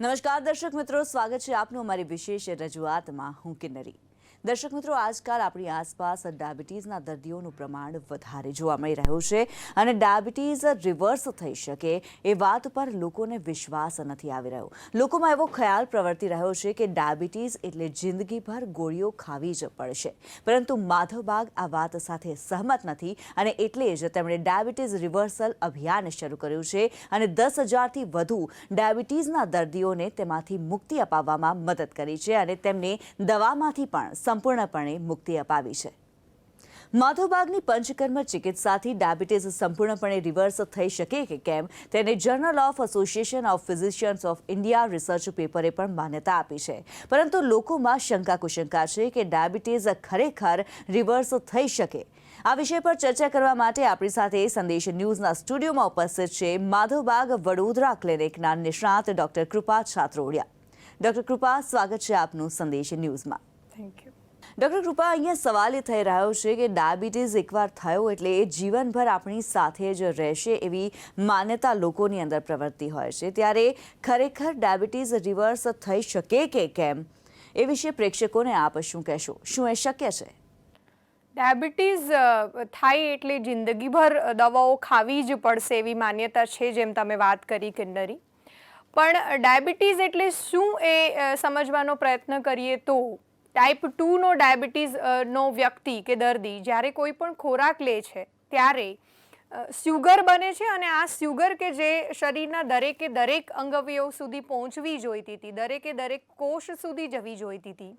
નમસ્કાર દર્શક મિત્રો, સ્વાગત છે આપનું અમારી વિશેષ રજૂઆતમાં. હું કિન્નરી. દર્શક મિત્રો, આજકાલ આપણી આસપાસ ડાયાબિટીસના દર્દીઓનું પ્રમાણ વધારે જોવા મળી રહ્યું છે અને ડાયાબિટીસ રિવર્સ થઈ શકે એ વાત પર લોકોને વિશ્વાસ નથી આવી રહ્યો. લોકોમાં એવો ખ્યાલ પ્રવર્તી રહ્યો છે કે ડાયાબિટીસ એટલે જિંદગીભર ગોળીઓ ખાવી જ પડશે. પરંતુ માધવ બાગ આ વાત સાથે સહમત નથી અને એટલે જ તેમણે ડાયાબિટીસ રિવર્સલ અભિયાન શરૂ કર્યું છે અને 10,000થી વધુ ડાયાબિટીસના દર્દીઓને તેમાંથી મુક્તિ અપાવવામાં મદદ કરી છે અને તેમને દવામાંથી પણ સંપૂર્ણપણે મુક્તિ અપાવી છે. માધવ બાગની પંચકર્મ ચિકિત્સાથી ડાયાબિટીસ સંપૂર્ણપણે રિવર્સ થઈ શકે કે કેમ તેને journal of association of physicians of India research પેપરે પણ માન્યતા આપી છે. પરંતુ લોકોમાં શંકા કુશંકા છે કે ડાયાબિટીસ ખરેખર રિવર્સ થઈ શકે. આ વિષય પર ચર્ચા કરવા માટે આપણી સાથે સંદેશ ન્યૂઝના સ્ટુડિયોમાં ઉપસ્થિત છે માધવ બાગ વડોદરા ક્લિનિકના નિષ્ણાત ડોક્ટર કૃપા છાત્રોડિયા. ડોક્ટર કૃપા, સ્વાગત છે આપનું સંદેશ ન્યૂઝમાં. Thank you. ડોક્ટર કૃપા, અહીંયા સવાલ એ થઈ રહ્યો છે કે ડાયાબિટીસ એકવાર થયો એટલે એ જીવનભર આપણી સાથે જ રહેશે એવી માન્યતા લોકોની અંદર પ્રવર્તી હોય છે. ત્યારે ખરેખર ડાયાબિટીસ રિવર્સ થઈ શકે કે કેમ એ વિશે પ્રેક્ષકોને આપ શું કહેશો? શું એ શક્ય છે? ડાયાબિટીસ થાય એટલે જિંદગીભર દવાઓ ખાવી જ પડશે એવી માન્યતા છે, જેમ તમે વાત કરી કિન્નરી. પણ ડાયાબિટીસ એટલે શું એ સમજવાનો પ્રયત્ન કરીએ તો ટાઈપ 2નો ડાયાબિટીસનો વ્યક્તિ કે દર્દી જ્યારે કોઈ પણ ખોરાક લે છે ત્યારે સ્યુગર બને છે અને આ સ્યુગર કે જે શરીરના દરેક અંગવયવ સુધી પહોંચવી જોઈતી હતી, દરેક કોષ સુધી જવી જોઈતી હતી,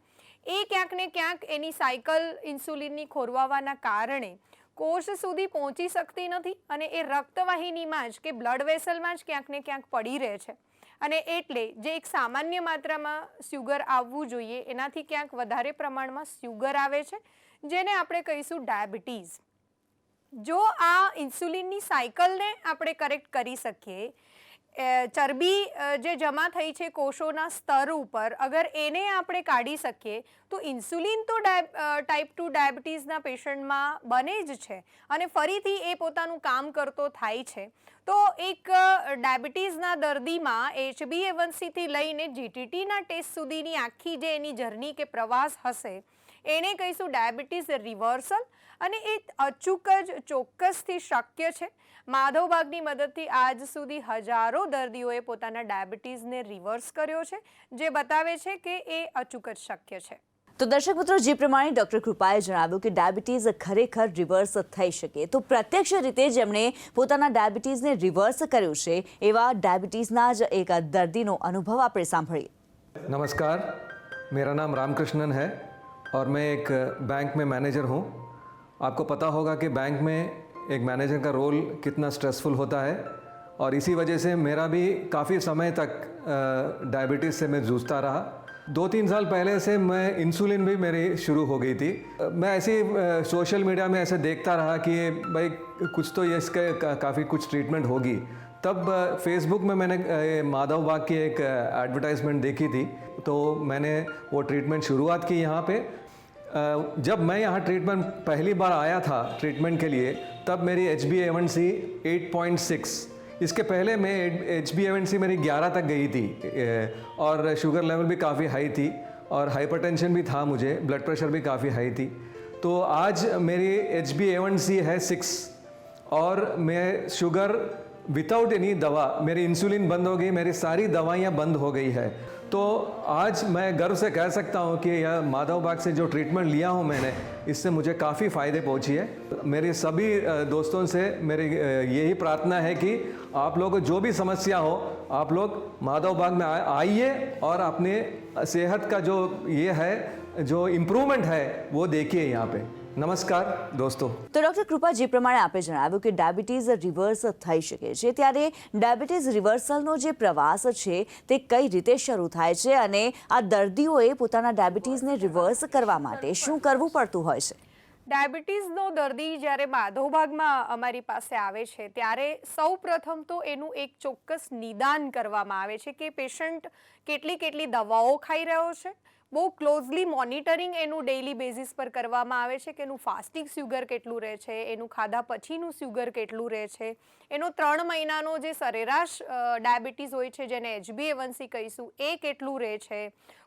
એ ક્યાંક ને ક્યાંક એની સાયકલ ઇન્સ્યુલિનની ખોરવાવાના કારણે કોષ સુધી પહોંચી શકતી નથી અને એ રક્તવાહિનીમાં જ કે બ્લડ વેસલમાં જ ક્યાંક ને ક્યાંક પડી રહે છે. અને એટલે જે એક સામાન્ય માત્રામાં સ્યુગર આવવું જોઈએ એનાથી ક્યાંક વધારે પ્રમાણમાં સ્યુગર આવે છે, જેને આપણે કહીશું ડાયાબિટીસ. જો આ ઇન્સ્યુલિનની સાયકલને આપણે કરેક્ટ કરી શકીએ, ચરબી જે જમા થઈ છે કોષોના સ્તર ઉપર, અગર એને આપણે કાઢી શકીએ તો ઇન્સ્યુલિન તો ટાઈપ 2 ડાયાબિટીસના પેશન્ટમાં બને જ છે અને ફરીથી એ પોતાનું કામ કરતો થાય છે. તો એક ડાયાબિટીસના દર્દીમાં HbA1cથી લઈને GTTના ટેસ્ટ સુધીની આખી જે એની જર્ની કે પ્રવાસ હશે એને કહીશું ડાયાબિટીસ રિવર્સલ અને એ અચૂક જ ચોક્કસથી શક્ય છે. માધવ બાગની મદદથી આજ સુધી હજારો દર્દીઓએ પોતાના ડાયાબિટીસને રિવર્સ કર્યો છે, જે બતાવે છે કે એ અચૂક જ શક્ય છે. તો દર્શક મિત્રો, જે પ્રમાણે ડોક્ટર કૃપાએ જણાવ્યું કે ડાયાબિટીસ ખરેખર રિવર્સ થઈ શકે, તો પ્રત્યક્ષ રીતે જેમણે પોતાના ડાયાબિટીસને રિવર્સ કર્યું છે એવા ડાયાબિટીસના જ એક દર્દીનો અનુભવ આપણે સાંભળીએ. नमस्कार, मेरा नाम रामकृष्णन है और मैं एक बैंक में मैनेजर हूँ. आपको पता होगा कि बैंक में एक मैनेजर का रोल कितना स्ट्रेसफुल होता है और इसी वजह से मेरा भी काफ़ी समय तक डायबिटीज़ से मैं जूझता रहा. 2-3 साल पहले से मैं इंसुलिन भी मेरी शुरू हो गई थी. मैं ऐसे सोशल मीडिया में ऐसे देखता रहा कि भाई कुछ तो ये इसके काफ़ी कुछ ट्रीटमेंट होगी. तब फेसबुक में मैंने माधव बाग की एक एडवर्टाइजमेंट देखी थी, तो मैंने वो ट्रीटमेंट शुरुआत की यहाँ पे. जब मैं यहाँ ट्रीटमेंट पहली बार आया था ट्रीटमेंट के लिए, तब मेरी HbA1c 8.6. इसके पहले मैं HbA1c मेरी 11 तक गई थी और शुगर लेवल भी काफ़ी हाई थी और हाइपरटेंशन भी था मुझे, ब्लड प्रेशर भी काफ़ी हाई थी. तो आज मेरी HbA1c है 6 और मैं शुगर विदाउट एनी दवा, मेरी इंसुलिन बंद हो गई, मेरी सारी दवाइयाँ बंद हो गई है. तो आज मैं गर्व से कह सकता हूँ कि यह माधव बाग से जो ट्रीटमेंट लिया हूँ मैंने, इससे मुझे काफ़ी फ़ायदे पहुँची है. मेरे सभी दोस्तों से मेरी यही प्रार्थना है कि आप लोगों को जो भी समस्या हो, आप लोग माधव बाग में आइए और अपने सेहत का जो ये है, जो इम्प्रूवमेंट है, वो देखिए यहाँ पे. નમસ્કાર દોસ્તો. તો ડોક્ટર કૃપા, જે પ્રમાણે આપે જણાવ્યું કે ડાયાબિટીસ રિવર્સ થઈ શકે છે, ત્યારે ડાયાબિટીસ રિવર્સલનો જે પ્રવાસ છે તે કઈ રીતે શરૂ થાય છે અને આ દર્દીઓએ પોતાના ડાયાબિટીસને રિવર્સ કરવા માટે શું કરવું પડતું હોય છે? ડાયાબિટીસનો દર્દી જ્યારે માધવ બાગમાં અમારી પાસે આવે છે ત્યારે સૌ પ્રથમ તો એનું એક ચોક્કસ નિદાન કરવામાં આવે છે કે પેશન્ટ કેટલી દવાઓ ખાઈ રહ્યો છે, બહુ ક્લોઝલી મોનિટરિંગ એનું ડેઇલી બેઝિસ પર કરવામાં આવે છે કે એનું ફાસ્ટિંગ શુગર કેટલું રહે છે, એનું ખાધા પછીનું શુગર કેટલું રહે છે, એનો 3 મહિનાનો જે સરેરાશ ડાયાબિટીસ હોય છે જેને HbA1c કહીશું એ કેટલું રહે છે,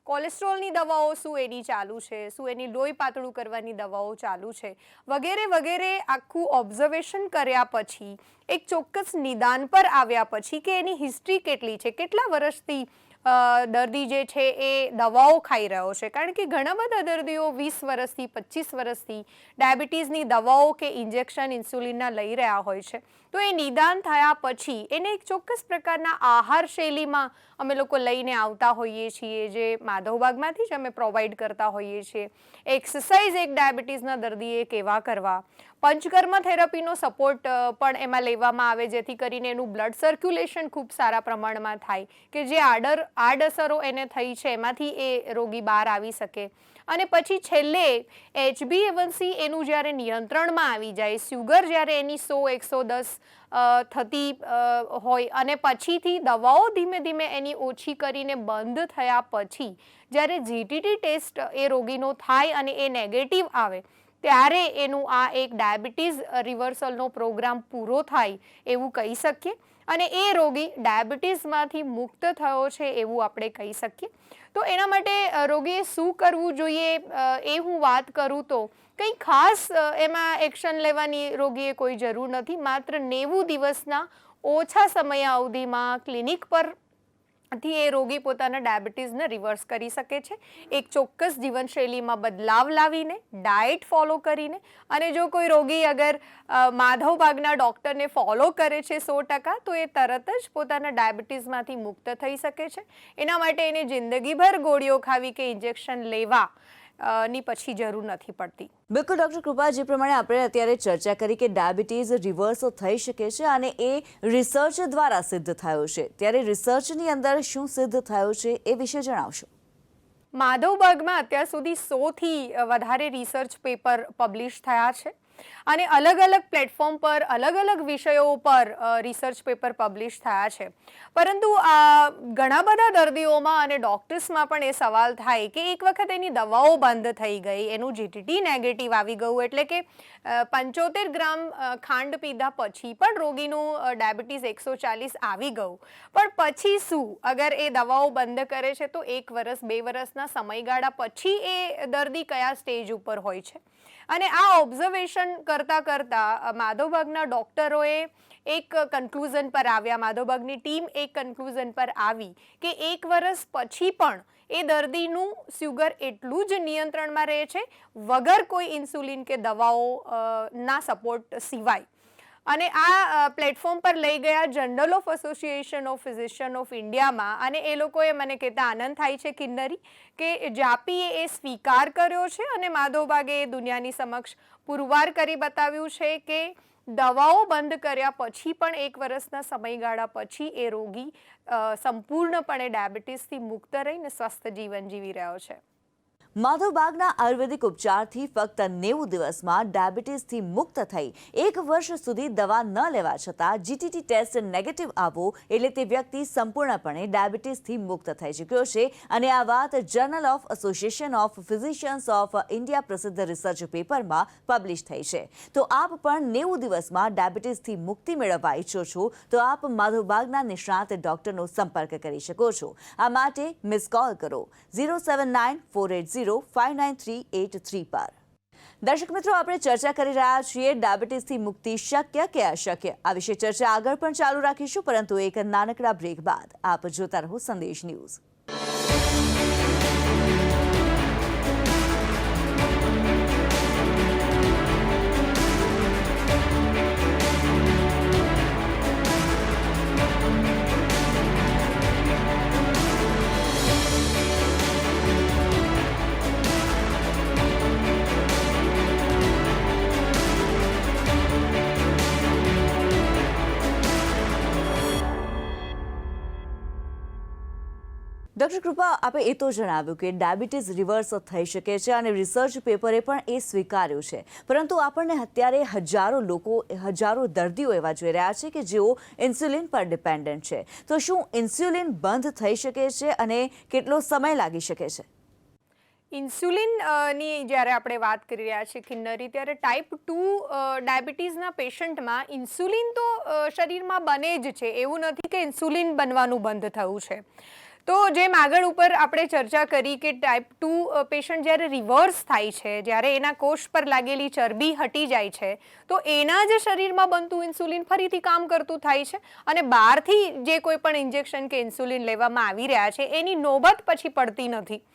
કોલેસ્ટ્રોલની દવાઓ શું એની ચાલુ છે, શું એની લોહી પાતળું કરવાની દવાઓ ચાલુ છે, વગેરે વગેરે આખું ઓબ્ઝર્વેશન કર્યા પછી એક ચોક્કસ નિદાન પર આવ્યા પછી કે એની હિસ્ટ્રી કેટલી છે, કેટલા વર્ષથી દર્દી જે છે એ દવાઓ ખાઈ રહ્યો છે. કારણ કે ઘણા બધા દર્દીઓ 20 વર્ષથી 25 વર્ષથી ડાયાબિટીસની દવાઓ કે ઇન્જેક્શન ઇન્સ્યુલિનના લઈ રહ્યા હોય છે. તો એ નિદાન થયા પછી એને એક ચોક્કસ પ્રકારના આહાર શૈલીમાં અમે લોકો લઈને આવતા હોઈએ છીએ, જે માધવબાગમાંથી જ અમે પ્રોવાઈડ કરતા હોઈએ છીએ. એક્સરસાઇઝ એક ડાયાબિટીસના દર્દીએ કેવા કરવા, પંચકર્મ થેરપીનો સપોર્ટ પણ એમાં લેવામાં આવે જેથી કરીને એનું બ્લડ સર્ક્યુલેશન ખૂબ સારા પ્રમાણમાં થાય કે જે આડઅસરો એને થઈ છે એમાંથી એ રોગી બહાર આવી શકે. અને પછી છેલ્લે HbA1c એનું જ્યારે નિયંત્રણમાં આવી જાય, શુગર જ્યારે એની 100-110 થતી હોય અને પછીથી દવાઓ ધીમે ધીમે એની ઓછી કરીને બંધ થયા પછી જ્યારે GTT ટેસ્ટ એ રોગીનો થાય અને એ નેગેટિવ આવે ત્યારે એનું આ એક ડાયાબિટીસ રિવર્સલનો પ્રોગ્રામ પૂરો થાય એવું કહી શકીએ અને એ રોગી ડાયાબિટીસમાંથી મુક્ત થયો છે એવું આપણે કહી શકીએ. તો એના માટે રોગીએ શું કરવું જોઈએ એ હું વાત કરું તો કંઈ ખાસ એમાં એક્શન લેવાની રોગીએ કોઈ જરૂર નથી. માત્ર 90 દિવસના ઓછા સમય અવધિમાં ક્લિનિક પર થી એ રોગી પોતાના ડાયાબિટીસને રિવર્સ કરી શકે છે એક ચોક્કસ જીવનશૈલીમાં બદલાવ લાવીને, ડાયટ ફોલો કરીને. અને જો કોઈ રોગી અગર માધવબાગના ડૉક્ટરને ફોલો કરે છે 100%, તો એ તરત જ પોતાના ડાયાબિટીસમાંથી મુક્ત થઈ શકે છે. એના માટે એને જિંદગીભર ગોળીઓ ખાવી કે ઇન્જેક્શન લેવા ની પછી જરૂર નથી પડતી. બિલકુલ ડૉક્ટર કૃપા, જે પ્રમાણે આપણે અત્યારે ચર્ચા કરી કે ડાયાબિટીસ રિવર્સ થઈ શકે છે અને એ રિસર્ચ દ્વારા સિદ્ધ થયો છે, ત્યારે રિસર્ચની અંદર શું સિદ્ધ થયો છે એ વિશે જણાવશો. માધવબાગમાં અત્યાર સુધી 100થી વધારે રિસર્ચ પેપર પબ્લિશ થયા છે અને અલગ અલગ પ્લેટફોર્મ પર અલગ અલગ વિષયો પર રિસર્ચ પેપર પબ્લિશ થયા છે. પરંતુ ઘણા બધા દર્દીઓમાં અને ડૉક્ટર્સમાં પણ એ સવાલ થાય કે એક વખત એની દવાઓ બંધ થઈ ગઈ, એનું GTT નેગેટિવ આવી ગયું, એટલે કે 75 ગ્રામ ખાંડ પીધા પછી પણ રોગીનું ડાયાબિટીસ 140 આવી ગયું, પણ પછી શું? અગર એ દવાઓ બંધ કરે છે તો 1 વર્ષ 2 વર્ષના સમયગાળા પછી એ દર્દી કયા સ્ટેજ ઉપર હોય છે? અને આ ઓબ્ઝર્વેશન કરતાં કરતાં માધવબાગના ડૉક્ટરોએ એક કન્ક્લુઝન પર આવ્યા, માધવબાગની ટીમ એક કન્ક્લુઝન પર આવી કે 1 વર્ષ પછી પણ એ દર્દીનું શુગર એટલું જ નિયંત્રણમાં રહે છે વગર કોઈ ઇન્સ્યુલિન કે દવાઓ ના સપોર્ટ સિવાય. અને આ પ્લેટફોર્મ પર લઈ ગયા general of association of physician of ઇન્ડિયામાં, અને એ લોકોએ મને કહેતા આનંદ થાય છે કિન્નરી કે જાપીએ એ સ્વીકાર કર્યો છે અને માધવબાગે એ દુનિયાની સમક્ષ પુરવાર કરી બતાવ્યું છે કે દવાઓ બંધ કર્યા પછી પણ 1 વર્ષના સમયગાળા પછી એ રોગી સંપૂર્ણપણે ડાયાબિટીસથી મુક્ત રહીને સ્વસ્થ જીવન જીવી રહ્યો છે. માધવબાગના આયુર્વેદિક ઉપચારથી ફક્ત 90 દિવસમાં ડાયાબિટીસથી મુક્ત થઈ 1 વર્ષ સુધી દવા ન લેવા છતાં GTT ટેસ્ટ નેગેટિવ આવવો એટલે તે વ્યક્તિ સંપૂર્ણપણે ડાયાબિટીસથી મુક્ત થઈ ચૂક્યો છે. અને આ વાત journal of association of physicians of India પ્રસિદ્ધ રિસર્ચ પેપરમાં પબ્લિશ થઈ છે. તો આપ પણ 90 દિવસમાં ડાયાબિટીસથી મુક્તિ મેળવવા ઈચ્છો છો તો આપ માધવબાગના નિષ્ણાત ડોક્ટરનો સંપર્ક કરી શકો છો. આ માટે મિસ કોલ કરો 07948059383 પર. દર્શક મિત્રો, આપણે ચર્ચા કરી રહ્યા છીએ ડાયાબિટીસથી મુક્તિ શક્ય કે અશક્ય. આ વિશે ચર્ચા આગળ પણ ચાલુ રાખીશું, પરંતુ એક નાનકડા બ્રેક બાદ. આપ જોતા રહો સંદેશ ન્યૂઝ. ડૉક્ટર કૃપા, આપે એ તો જણાવ્યું કે ડાયાબિટીસ રિવર્સ થઈ શકે છે અને રિસર્ચ પેપરે પણ એ સ્વીકાર્યું છે, પરંતુ આપણને અત્યારે હજારો દર્દીઓ એવા જોઈ રહ્યા છે કે જેઓ ઇન્સ્યુલિન પર ડિપેન્ડન્ટ છે. તો શું ઇન્સ્યુલિન બંધ થઈ શકે છે અને કેટલો સમય લાગી શકે છે? ઇન્સ્યુલિનની જ્યારે આપણે વાત કરી રહ્યા છીએ કિન્નરી, ત્યારે ટાઈપ 2 ડાયાબિટીસના પેશન્ટમાં ઇન્સ્યુલિન તો શરીરમાં બને જ છે, એવું નથી કે ઇન્સ્યુલિન બનવાનું બંધ થયું છે. તો જેમ આગળ ઉપર આપણે ચર્ચા કરી કે ટાઈપ 2 પેશન્ટ જ્યારે રિવર્સ થાય છે, જ્યારે એના કોષ પર લાગેલી ચરબી હટી જાય છે, તો એના જ શરીરમાં બનતું ઇન્સ્યુલિન ફરીથી કામ કરતું થાય છે અને બહારથી જે કોઈ પણ ઇન્જેક્શન કે ઇન્સ્યુલિન લેવામાં આવી રહ્યા છે એની નોબત પછી પડતી નથી.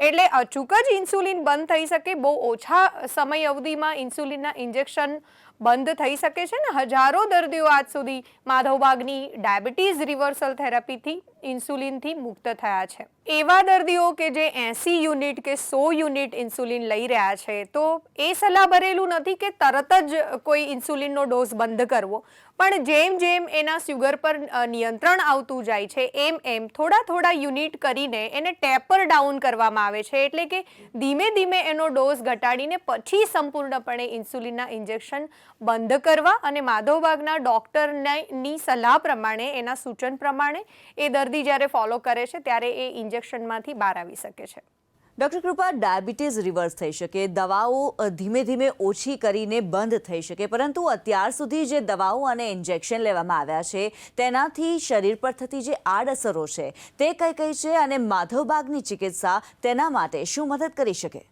એટલે અચૂક જ ઇન્સ્યુલિન બંધ થઈ શકે, બહુ ઓછા સમય અવધિમાં ઇન્સ્યુલિનના ઇન્જેક્શન બંધ થઈ શકે છે ને હજારો દર્દીઓ આજ સુધી માધવબાગની ડાયાબિટીસ રિવર્સલ થેરાપીથી ઇન્સ્યુલિનથી મુક્ત થયા છે. એવા દર્દીઓ કે જે 80 યુનિટ કે 100 યુનિટ ઇન્સ્યુલિન લઈ રહ્યા છે, તો એ સલાહ ભરેલું નથી કે તરત જ કોઈ ઇન્સ્યુલિનનો ડોઝ બંધ કરવો, પણ જેમ જેમ એના શુગર પર નિયંત્રણ આવતું જાય છે એમ એમ થોડા થોડા યુનિટ કરીને એને ટેપર ડાઉન કરવામાં આવે છે. એટલે કે ધીમે ધીમે એનો ડોઝ ઘટાડીને પછી સંપૂર્ણપણે ઇન્સ્યુલિનના ઇન્જેક્શન બંધ કરવા અને માધવબાગના ડૉક્ટરની સલાહ પ્રમાણે, એના સૂચન પ્રમાણે એ દર્દી જ્યારે ફોલો કરે છે ત્યારે એ ઇન્જેક્શનમાંથી બહાર આવી શકે છે. ડૉક્ટર કૃપા, ડાયાબિટીસ રિવર્સ થઈ શકે, દવાઓ ધીમે ધીમે ઓછી કરીને બંધ થઈ શકે, પરંતુ અત્યાર સુધી જે દવાઓ અને ઇન્જેક્શન લેવામાં આવ્યા છે તેનાથી શરીર પર થતી જે આડઅસરો છે તે કઈ કઈ છે અને માધવબાગની ચિકિત્સા તેના માટે શું મદદ કરી શકે?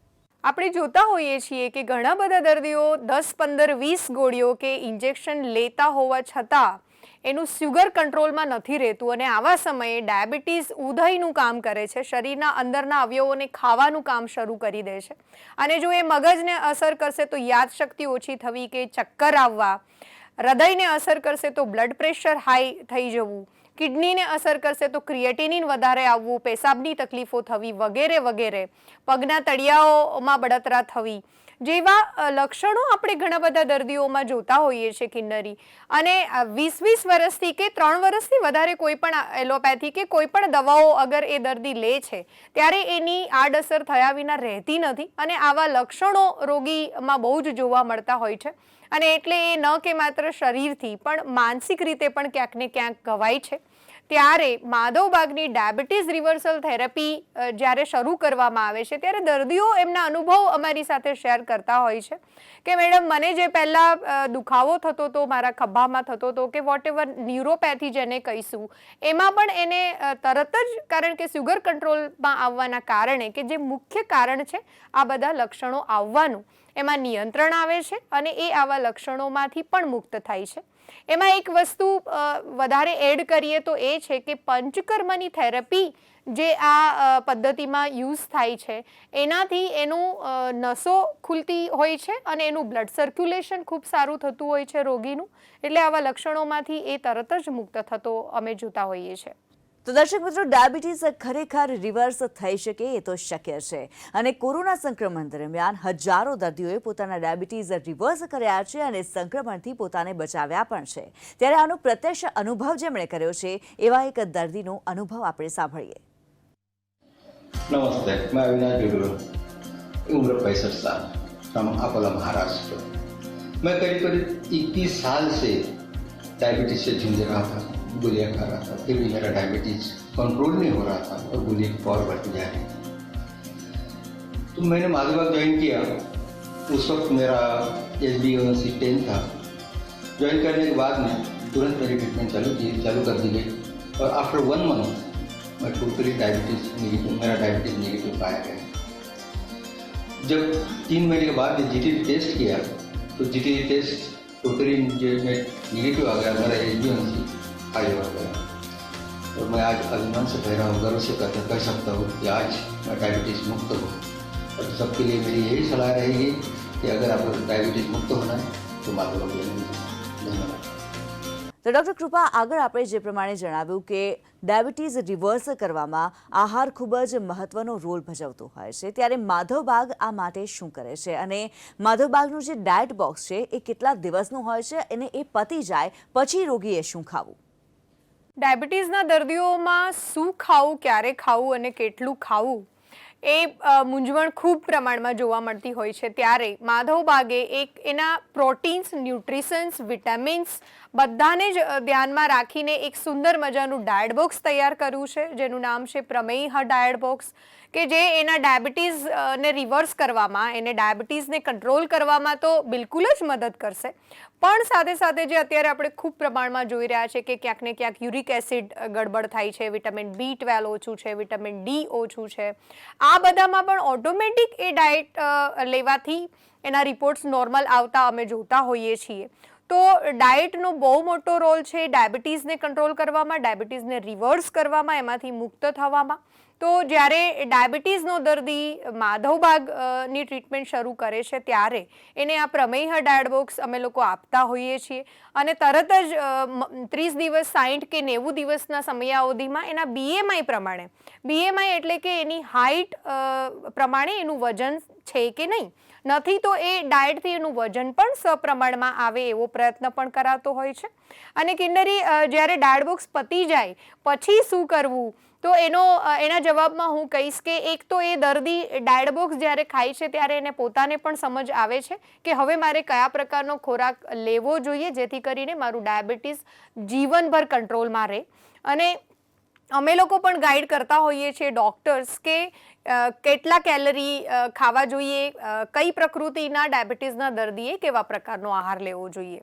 આપણે જોતા હોઈએ છીએ કે ઘણા બધા દર્દીઓ 10, 15, 20 ગોળીઓ કે ઇન્જેક્શન લેતા હોવા છતાં એનું શુગર કંટ્રોલમાં નથી રહેતું અને આવા સમયે ડાયાબિટીસ ઉધઈનું કામ કરે છે, શરીરના અંદરના અવયવોને ખાવાનું કામ શરૂ કરી દે છે અને જો એ મગજને અસર કરશે તો યાદશક્તિ ઓછી થવી કે ચક્કર આવવા, હૃદયને અસર કરશે તો બ્લડ પ્રેશર હાઈ થઈ જવું, કિડનીને અસર કરશે તો ક્રિએટિનિન વધારે આવવું, પેશાબની તકલીફો થવી વગેરે વગેરે, પગના તળિયાઓમાં બળતરા થવી જેવા લક્ષણો આપણે ઘણા બધા દર્દીઓમાં જોતા હોઈએ છીએ કિન્નરી. અને 20 વર્ષથી કે 3 વર્ષથી વધારે કોઈ પણ એલોપેથી કે કોઈ પણ દવાઓ અગર એ દર્દી લે છે ત્યારે એની આડઅસર થયા વિના રહેતી નથી અને આવા લક્ષણો રોગીમાં બહુ જ જોવા મળતા હોય છે. અને એટલે એ ન કે માત્ર શરીરથી પણ માનસિક રીતે પણ ક્યાંક ને ક્યાંક ઘવાય છે. ત્યારે માધવબાગની ડાયાબિટીસ રિવર્સલ થેરાપી જ્યારે શરૂ કરવામાં આવે છે ત્યારે દર્દીઓ એમના અનુભવ અમારી સાથે શેર કરતા હોય છે કે મેડમ, મને જે પહેલાં દુખાવો થતો હતો, મારા ખભામાં થતો હતો કે વોટ એવર ન્યુરોપેથી જેને કહીશું, એમાં પણ એને તરત જ, કારણ કે શુગર કંટ્રોલમાં આવવાના કારણે કે જે મુખ્ય કારણ છે આ બધા લક્ષણો આવવાનું, એમાં નિયંત્રણ આવે છે અને એ આવા લક્ષણોમાંથી પણ મુક્ત થાય છે. એમાં એક વસ્તુ વધારે એડ કરીએ તો એ છે કે પંચકર્મની થેરાપી જે આ પદ્ધતિમાં યુઝ થાય છે એનાથી એનું નસો ખુલતી હોય છે અને એનું બ્લડ સર્ક્યુલેશન ખૂબ સારું થતું હોય છે રોગીનું. એટલે આવા લક્ષણોમાંથી એ તરત જ મુક્ત થતો અમે જોતા હોઈએ છીએ. તો દર્શક મિત્રો, ડાયાબિટીસ ખરેખર રિવર્સ થઈ શકે એ તો શક્ય છે અને કોરોના સંક્રમણ દરમિયાન હજારો દર્દીઓએ પોતાના ડાયાબિટીસ રિવર્સ કર્યા છે અને સંક્રમણથી પોતાને બચાવ્યા પણ છે. ત્યારે આનો પ્રત્યક્ષ અનુભવ જેમણે કર્યો છે એવા એક દર્દીનો અનુભવ આપણે સાંભળીએ. नमस्ते, मैं अविनाश ड्यूडूर, उम्र 65 साल, फ्रॉम अकोला महाराष्ट्र. मैं करीब करीब 21 साल से डायबिटीज से जूझ रहा था, गोलियां खा रहा था, फिर भी मेरा डायबिटीज कंट्रोल नहीं हो रहा था और गोली और बढ़ती जा रही थी. तो मैंने माधवबाग ज्वाइन किया. उस वक्त मेरा SBA 10 था. ज्वाइन करने के बाद में तुरंत मेरी ट्रीटमेंट चालू कर दी गई और आफ्टर 1 मंथ मैं टोटली डायबिटीज नेगेटिव, मेरा डायबिटीज नेगेटिव पाया गया. जब 3 महीने के बाद GTT टेस्ट किया तो GTT टेस्ट टोटली नेगेटिव आ गया, मेरा SBA हाई हो गया. और मैं आज अभिमान से कह रहा हूँ, गर्व से कह सकता हूँ कि आज मैं डायबिटीज मुक्त हूँ. और सबके लिए मेरी यही सलाह रहेगी कि अगर आपको डायबिटीज मुक्त होना है तो माधवबाग ज्वाइन कीजिए. धन्यवाद. તો ડૉક્ટર કૃપા, આગળ આપણે જે પ્રમાણે જણાવ્યું કે ડાયાબિટીસ રિવર્સ કરવામાં આહાર ખૂબ જ મહત્વનો રોલ ભજવતો હોય છે, ત્યારે માધવબાગ આ માટે શું કરે છે અને માધવબાગનું જે ડાયટ બોક્સ છે એ કેટલા દિવસનું હોય છે અને એ પતી જાય પછી રોગીએ શું ખાવું? ડાયાબિટીસના દર્દીઓમાં શું ખાવું, ક્યારે ખાવું અને કેટલું ખાવું એ મૂંઝવણ ખૂબ પ્રમાણમાં જોવા મળતી હોય છે, ત્યારે માધવબાગે એક એના પ્રોટીન્સ, ન્યુટ્રિશન્સ, વિટામિન્સ બધાને જ ધ્યાનમાં રાખીને એક સુંદર મજાનું ડાયટ બોક્સ તૈયાર કર્યું છે, જેનું નામ છે પ્રમેય ડાયટ બોક્સ, કે જે એના ડાયાબિટીસને રિવર્સ કરવામાં, એને ડાયાબિટીસને કંટ્રોલ કરવામાં તો બિલકુલ જ મદદ કરશે, પણ સાથે સાથે જે અત્યારે આપણે ખૂબ પ્રમાણમાં જોઈ રહ્યા છે કે ક્યાંક ને ક્યાંક યુરિક એસિડ ગડબડ થાય છે, વિટામિન B12 ઓછું છે, વિટામિન D ઓછું છે, આ બધામાં પણ ઓટોમેટિક એ ડાયટ લેવાથી એના રિપોર્ટ્સ નોર્મલ આવતા અમે જોતા હોઈએ છીએ. તો ડાયટનો બહુ મોટો રોલ છે ડાયાબિટીસને કંટ્રોલ કરવામાં, ડાયાબિટીસને રિવર્સ કરવામાં, એમાંથી મુક્ત થવામાં. તો જ્યારે ડાયાબિટીસનો દર્દી માધવબાગની ટ્રીટમેન્ટ શરૂ કરે છે, ત્યારે એને આ પ્રમેય ડાયટ બોક્સ અમે લોકો આપતા હોઈએ છીએ, અને તરત જ 30 દિવસ, 60 કે 90 દિવસના સમયાવધિમાં એના BMI પ્રમાણે, BMI એટલે કે એની હાઇટ પ્રમાણે એનું વજન છે કે નહીં, નથી તો એ ડાયટથી એનું વજન પણ સપ્રમાણમાં આવે એવો પ્રયત્ન પણ કરાતો હોય છે. અને કિન્નરી, જ્યારે ડાયટ બોક્સ પતી જાય પછી શું કરવું, તો એના જવાબમાં હું કહીશ કે એક તો એ દર્દી ડાયટ બોક્સ જ્યારે ખાય છે ત્યારે એને પોતાને પણ સમજ આવે છે કે હવે મારે કયા પ્રકારનો ખોરાક લેવો જોઈએ જેથી કરીને મારું ડાયાબિટીસ જીવનભર કંટ્રોલમાં રહે. અને અમે લોકો પણ ગાઈડ કરતા હોઈએ છીએ ડૉક્ટર્સ કે કેટલા કેલરી ખાવા જોઈએ, કઈ પ્રકૃતિના ડાયાબિટીસના દર્દીએ કેવા પ્રકારનો આહાર લેવો જોઈએ.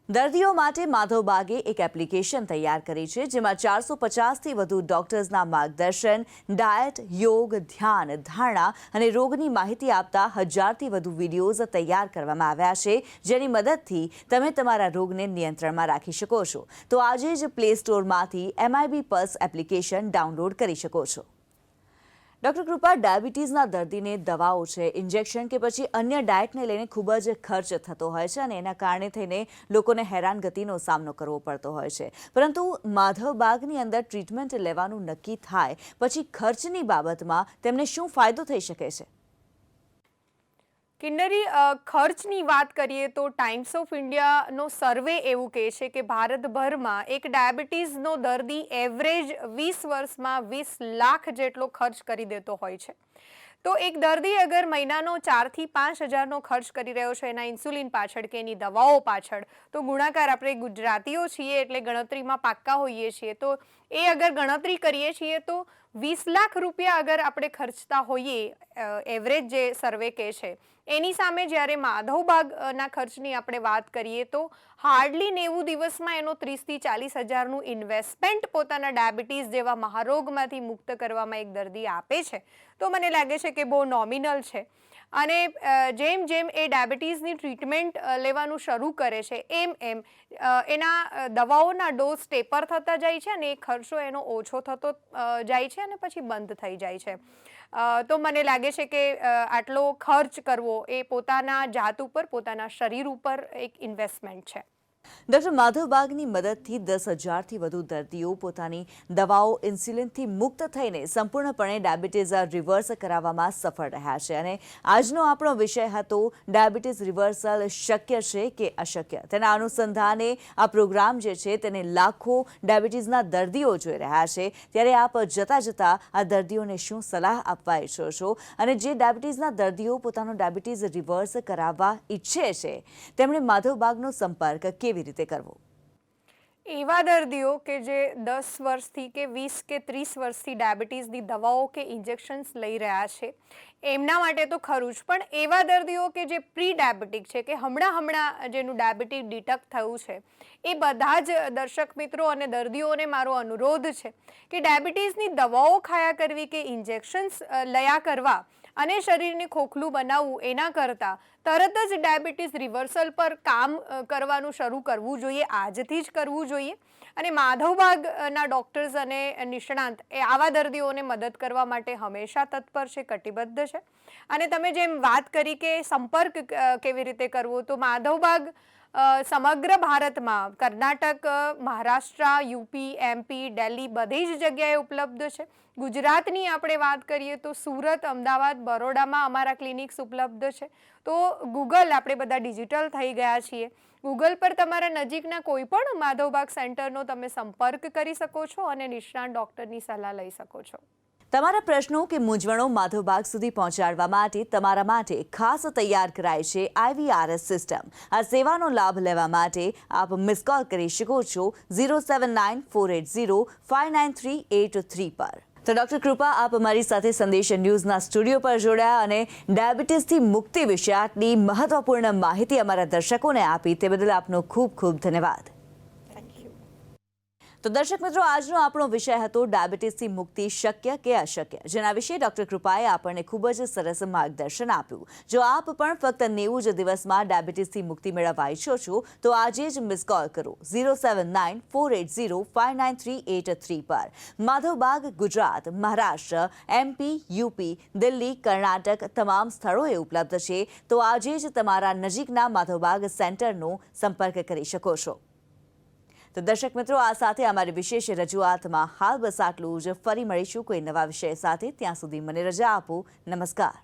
દર્દીઓ માટે માધવબાગે એક એપ્લિકેશન તૈયાર કરી છે, જેમાં 450થી વધુ ડોક્ટર્સના માર્ગદર્શન, ડાયટ, યોગ, ધ્યાન, ધારણા અને રોગની માહિતી આપતા 1000થી વધુ વિડીયોઝ તૈયાર કરવામાં આવ્યા છે, જેની મદદથી તમે તમારા રોગને નિયંત્રણમાં રાખી શકો છો. તો આજે જ પ્લે સ્ટોરમાંથી MIB પલ્સ એપ્લિકેશન ડાઉનલોડ કરી શકો છો. ડૉક્ટર કૃપા, ડાયાબિટીસના દર્દીને દવાઓ છે, ઇન્જેક્શન કે પછી અન્ય ડાયટને લઈને ખૂબ જ ખર્ચ થતો હોય છે, અને એના કારણે થઈને લોકોને હેરાનગતિનો સામનો કરવો પડતો હોય છે. પરંતુ માધવબાગની અંદર ટ્રીટમેન્ટ લેવાનું નક્કી થાય પછી ખર્ચની બાબતમાં તેમને શું ફાયદો થઈ શકે છે? કિન્નરી, ખર્ચની વાત કરીએ તો ટાઈમ્સ ઓફ ઇન્ડિયાનો સર્વે એવું કહે છે કે ભારતભરમાં એક ડાયાબિટીસનો દર્દી એવરેજ 20 વર્ષમાં 20 લાખ જેટલો ખર્ચ કરી દેતો હોય છે. તો એક દર્દી અગર મહિનાનો 4 થી 5 હજારનો ખર્ચ કરી રહ્યો છે એના ઇન્સ્યુલિન પાછળ કે એની દવાઓ પાછળ, તો ગુણાકાર, આપણે ગુજરાતીઓ છીએ એટલે ગણતરીમાં પાક્કા હોઈએ છીએ, તો એ અગર ગણતરી કરીએ છીએ તો 20 લાખ રૂપિયા અગર આપણે ખર્ચતા હોઈએ, એવરેજ જે સર્વે કહે છે, એની સામે જ્યારે માધવબાગના ખર્ચની આપણે વાત કરીએ તો હાર્ડલી 90 દિવસમાં એનો 30થી 40 હજારનું ઇન્વેસ્ટમેન્ટ પોતાના ડાયાબિટીસ જેવા મહારોગમાંથી મુક્ત કરવામાં એક દર્દી આપે છે, તો મને લાગે છે કે બહુ નોમિનલ છે. અને જેમ જેમ એ ડાયાબિટીસની ટ્રીટમેન્ટ લેવાનું શરૂ કરે છે એમ એના દવાઓના ડોઝ ટેપર થતા જાય છે, અને એ ખર્ચો એનો ઓછો થતો જાય છે અને પછી બંધ થઈ જાય છે. તો મને લાગે છે કે આટલો ખર્ચ કરવો એ પોતાના જાત ઉપર, પોતાના શરીર ઉપર એક ઇન્વેસ્ટમેન્ટ છે. ડૉક્ટર માધવબાગની મદદથી 10,000થી વધુ દર્દીઓ પોતાની દવાઓ, ઇન્સ્યુલિનથી મુક્ત થઈને સંપૂર્ણપણે ડાયાબિટીસ રિવર્સ કરાવવામાં સફળ રહ્યા છે. અને આજનો આપણો વિષય હતો ડાયાબિટીસ રિવર્સલ શક્ય છે કે અશક્ય. તેના અનુસંધાને આ પ્રોગ્રામ જે છે તેને લાખો ડાયાબિટીસના દર્દીઓ જોઈ રહ્યા છે. ત્યારે આપ જતાં આ દર્દીઓને શું સલાહ આપવા ઈચ્છો છો, અને જે ડાયાબિટીસના દર્દીઓ પોતાનો ડાયાબિટીસ રિવર્સ કરાવવા ઈચ્છે છે તેમણે માધવબાગનો સંપર્ક કેવી રીતે કરવો? એવા દર્દીઓ કે જે 10 વર્ષથી કે 20 કે 30 વર્ષથી ડાયાબિટીસની દવાઓ કે ઇન્જેક્શન્સ લઈ રહ્યા છે, એમના માટે તો ખરું જ, પણ એવા દર્દીઓ કે જે પ્રી ડાયાબિટીક છે, કે હમણાં જેનું ડાયાબિટીસ ડિટેક્ટ થયું છે, એ બધા જ દર્શક મિત્રો અને દર્દીઓને મારો અનુરોધ છે કે ડાયાબિટીસની દવાઓ ખાયા કરવી કે ઇન્જેક્શન્સ લયા કરવા અને શરીરને ખોખલું બનાવવું એના કરતાં તરત જ ડાયાબિટીસ રિવર્સલ પર કામ કરવાનું શરૂ કરવું જોઈએ, આજથી જ કરવું જોઈએ. અને માધવબાગના ડૉક્ટર્સ અને નિષ્ણાંત એ આવા દર્દીઓને મદદ કરવા માટે હંમેશા તત્પર છે, કટિબદ્ધ છે. અને તમે જેમ વાત કરી કે સંપર્ક કેવી રીતે કરવો, તો માધવબાગ સમગ્ર ભારતમાં કર્ણાટક, મહારાષ્ટ્ર, યુપી, MP, દિલ્હી બધી જ જગ્યાએ ઉપલબ્ધ છે. ગુજરાતની આપણે વાત કરીએ તો સુરત, અમદાવાદ, બરોડામાં અમારા ક્લિનિક્સ ઉપલબ્ધ છે. તો ગૂગલ, આપણે બધા ડિજિટલ થઈ ગયા છીએ, ગૂગલ પર તમારા નજીકના કોઈ પણ માધવબાગ સેન્ટરનો તમે સંપર્ક કરી શકો છો અને નિષ્ણાત ડૉક્ટરની સલાહ લઈ શકો છો. તમારા પ્રશ્નો કે મૂંઝવણો માધવબાગ સુધી પહોંચાડવા માટે તમારા માટે ખાસ તૈયાર કરાઈ છે IVRS સિસ્ટમ. આ સેવાનો લાભ લેવા માટે આપ મિસ કોલ કરી શકો છો 07948059383 પર. તો ડોક્ટર કૃપા, આપ અમારી સાથે સંદેશ ન્યૂઝના સ્ટુડિયો પર જોડાયા અને ડાયાબિટીસથી મુક્તિ વિશે આટલી મહત્વપૂર્ણ માહિતી અમારા દર્શકોને આપી તે બદલ આપનો ખૂબ ખૂબ ધન્યવાદ. તો દર્શક મિત્રો, આજનો આપણો વિષય હતો ડાયાબિટીસથી મુક્તિ શક્ય કે અશક્ય, જેના વિશે ડોક્ટર કૃપાએ આપણને ખૂબ જ સરસ માર્ગદર્શન આપ્યું. જો આપ પણ ફક્ત 90 જ દિવસમાં ડાયાબિટીસથી મુક્તિ મેળવવા ઈચ્છો છો તો આજે જ મિસ કોલ કરો 07948059383 પર. માધવબાગ ગુજરાત, મહારાષ્ટ્ર, MP, UP, દિલ્હી, કર્ણાટક તમામ સ્થળોએ ઉપલબ્ધ છે. તો આજે જ તમારા નજીકના માધવબાગ સેન્ટરનો સંપર્ક કરી શકો છો. તો દર્શક મિત્રો, આ સાથે અમારી વિશેષ રજૂઆતમાં હાલ બસ આટલું જ. ફરી મળીશું કોઈ નવા વિષય સાથે. ત્યાં સુધી મને રજા આપો. નમસ્કાર.